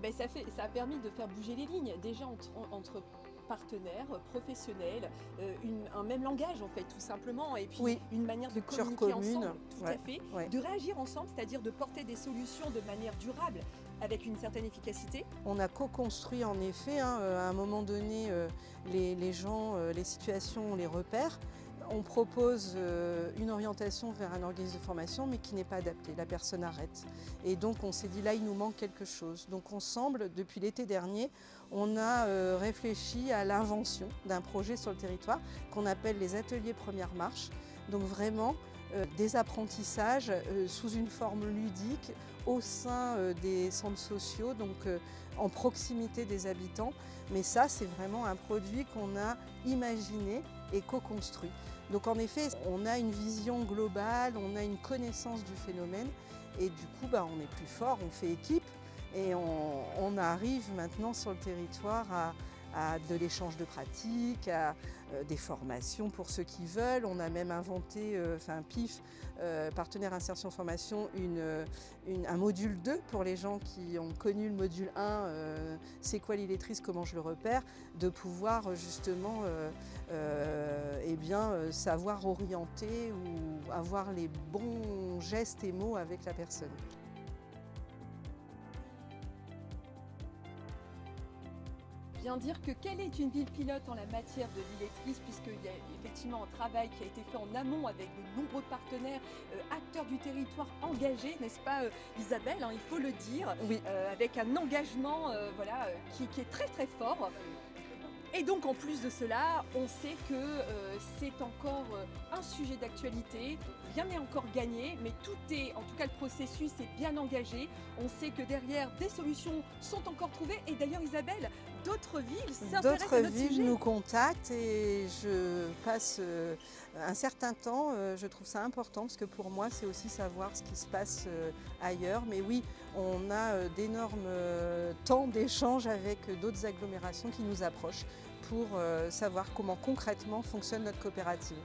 Ben, ça a permis de faire bouger les lignes, déjà entre partenaires, professionnels, un même langage en fait tout simplement, et puis Oui, une manière de culture communiquer commune, ensemble, tout à ouais, fait, ouais. de réagir ensemble, c'est-à-dire de porter des solutions de manière durable avec une certaine efficacité. On a co-construit en effet, hein, à un moment donné, les gens, les situations, on les repère. On propose une orientation vers un organisme de formation, mais qui n'est pas adapté. La personne arrête. Et donc on s'est dit là, il nous manque quelque chose. Donc ensemble, depuis l'été dernier, on a réfléchi à l'invention d'un projet sur le territoire qu'on appelle les ateliers Première Marche. Donc vraiment des apprentissages sous une forme ludique au sein des centres sociaux, donc en proximité des habitants. Mais ça, c'est vraiment un produit qu'on a imaginé et co-construit. Donc en effet, on a une vision globale, on a une connaissance du phénomène et du coup, on est plus fort, on fait équipe et on arrive maintenant sur le territoire à de l'échange de pratiques, à des formations pour ceux qui veulent. On a même inventé, PIF, Partenaire Insertion Formation, un module 2 pour les gens qui ont connu le module 1, c'est quoi l'illettrisme, comment je le repère, de pouvoir justement savoir orienter ou avoir les bons gestes et mots avec la personne. Bien dire que quelle est une ville pilote en la matière de l'illettrisme, puisqu'il y a effectivement un travail qui a été fait en amont avec de nombreux partenaires, acteurs du territoire engagés, n'est-ce pas Isabelle, hein, il faut le dire, Oui. avec un engagement qui est très très fort. Et donc en plus de cela, on sait que c'est encore un sujet d'actualité, rien n'est encore gagné, mais en tout cas le processus est bien engagé. On sait que derrière, des solutions sont encore trouvées. Et d'ailleurs Isabelle, d'autres villes s'intéressent à notre D'autres villes sujet. nous contactent et je passe un certain temps, je trouve ça important parce que pour moi c'est aussi savoir ce qui se passe ailleurs. Mais oui, on a d'énormes temps d'échange avec d'autres agglomérations qui nous approchent pour savoir comment concrètement fonctionne notre coopérative.